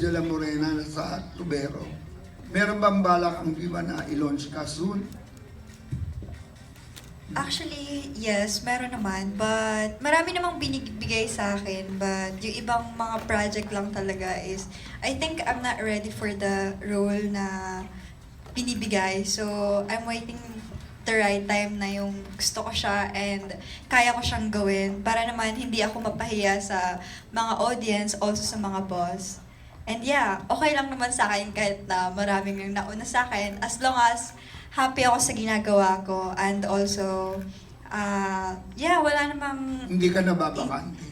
Angela Morena sa Tubero. Meron bang balak ang Viva na i-launch ka soon? Actually, yes, meron naman. But marami namang binibigay sa akin. But yung ibang mga project lang talaga is, I think I'm not ready for the role na binibigay. So, I'm waiting the right time na yung gusto ko siya and kaya ko siyang gawin para naman hindi ako mapahiya sa mga audience, also sa mga boss. And yeah, okay lang naman sa akin kahit na maraming yung nauna sa akin as long as happy ako sa ginagawa ko and also, yeah, wala namang... Hindi ka nababakante?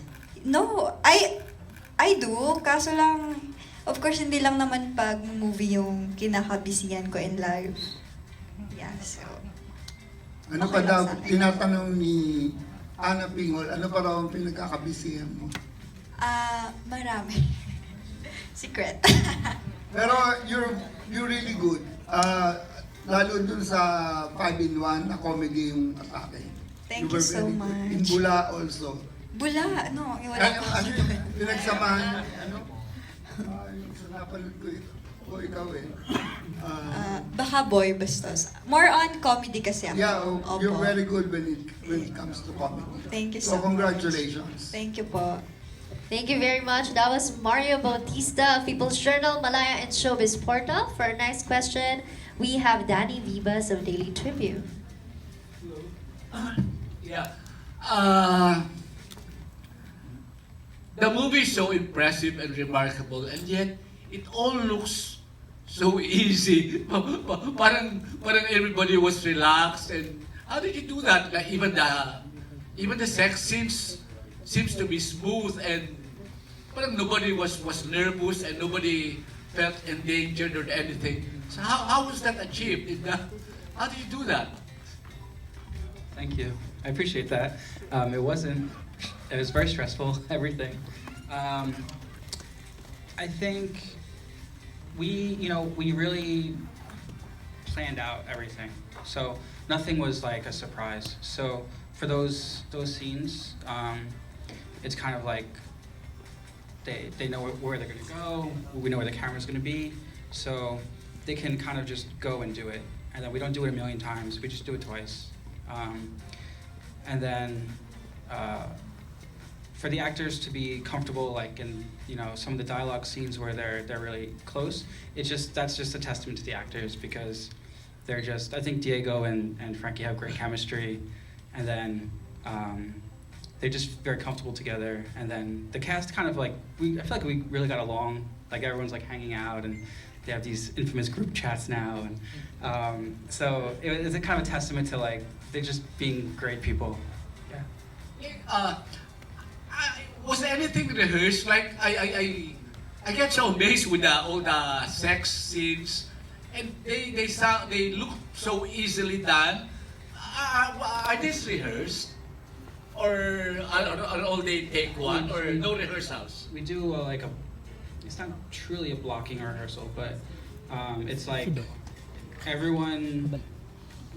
No, I do. Kaso lang, of course, hindi lang naman pag movie yung kinakabisihan ko in life. Yeah, so... Ano okay pa daw, lang sa akin. tinatanong ni Ana Pingol, ano pa raw ang pinagkakabisihan mo? Marami. Secret. Pero you're really good. Lalo dun sa 5-in-1 na comedy yung atake. Thank were you so very good. much. In Bula also. Bula, ano? Wala ko. Pinagsamahan, yung sa napanood ko ito. O ikaw eh. Baka boy, bastos. More on comedy kasi ako. Yeah, you're Opo. very good when it comes to comedy. Thank you So so much. congratulations. Thank you po. Thank you very much. That was Mario Bautista of People's Journal, Malaya and Showbiz Portal. For our next question, we have Danny Vivas of Daily Tribune. Yeah. The movie is so impressive and remarkable, and yet it all looks so easy. parang everybody was relaxed. And how did you do that? Like even the sex seems to be smooth, and parang nobody was nervous and nobody felt endangered or anything. So how was that achieved? How did you do that? Thank you. I appreciate that. It was very stressful, everything. I think we really planned out everything. So nothing was like a surprise. So for those scenes, it's kind of like they know where they're gonna go. We know where the camera's gonna be. So they can kind of just go and do it. And then we don't do it a million times. We just do it twice. And then for the actors to be comfortable, like in some of the dialogue scenes where they're really close, that's just a testament to the actors because they're just. I think Diego and Frankie have great chemistry, and then they're just very comfortable together. And then the cast kind of like I feel like we really got along. Like everyone's like hanging out and. They have these infamous group chats now, and so it's a kind of a testament to like they're just being great people. Yeah. Was anything rehearsed? Like I get so amazed with all the sex scenes, and they look so easily done. Are these rehearsed, or are all they take one, or no rehearsals? We do it's not truly a blocking rehearsal, but it's like everyone,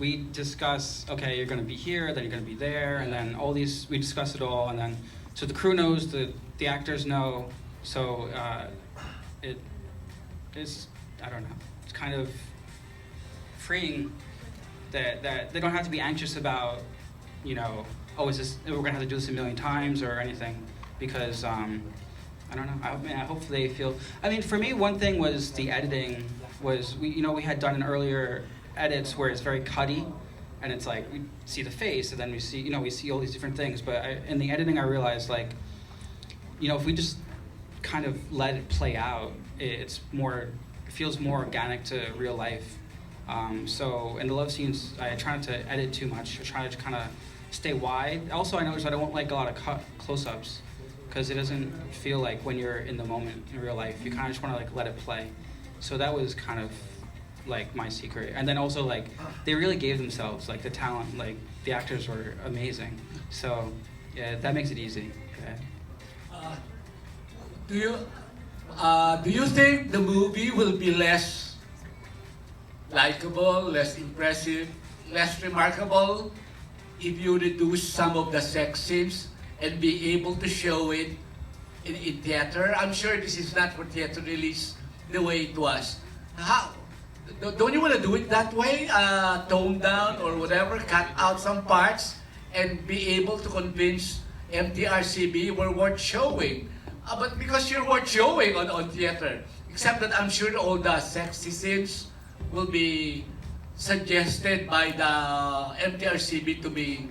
we discuss, okay, you're gonna be here, then you're gonna be there, and then all these, we discuss it all, and then, so the crew knows, the actors know, so it is, I don't know, it's kind of freeing that they don't have to be anxious about, oh, we're gonna have to do this a million times or anything, because, I don't know. I hope they feel. I mean, for me, one thing was the editing. Was we had done an earlier edits where it's very cutty, and it's like we see the face, and then we see all these different things. But in the editing, I realized if we just kind of let it play out, it feels more organic to real life. So in the love scenes, I try not to edit too much. I try to kind of stay wide. Also, I noticed I don't like a lot of close-ups. Because it doesn't feel like when you're in the moment in real life. You kind of just want to like let it play. So that was kind of like my secret. And then also like they really gave themselves, like the talent, like the actors were amazing. So yeah, that makes it easy. Okay. Do you think the movie will be less likable, less impressive, less remarkable if you reduce some of the sex scenes and be able to show it in theater. I'm sure this is not for theater release the way it was. How? Don't you want to do it that way? Tone down or whatever, cut out some parts and be able to convince MTRCB we're worth showing. But because you're worth showing on theater, except that I'm sure all the sexy scenes will be suggested by the MTRCB to be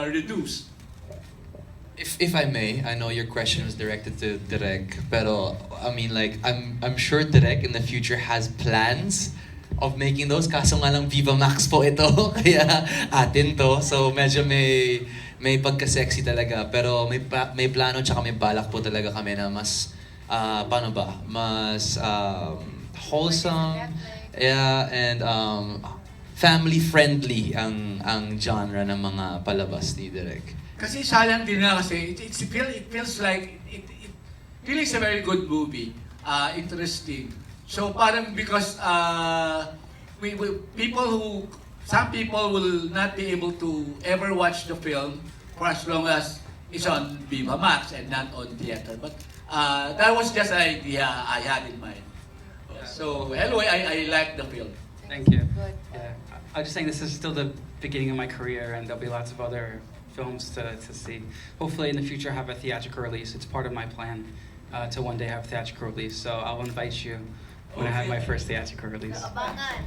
reduced. If I may, I know your question was directed to Direk, pero I mean like I'm sure Direk in the future has plans of making those. Kaso nga lang Vivamax po ito, kaya atin to. So medyo may pagka-sexy talaga, pero may plano tsaka may balak po talaga kami na mas paano ba? Mas wholesome, yeah, and family friendly ang genre ng mga palabas ni Direk. Kasi sayang din na kasi it feels like it really is a very good movie, interesting. So parang because some people will not be able to ever watch the film for as long as it's on Vivamax and not on theater. But that was just an idea I had in mind. So anyway, I like the film. Thank you. Yeah, I was just saying this is still the beginning of my career, and there'll be lots of other films to see. Hopefully in the future have a theatrical release. It's part of my plan to one day have theatrical release. So I'll invite you when I have my first theatrical release. Abangan.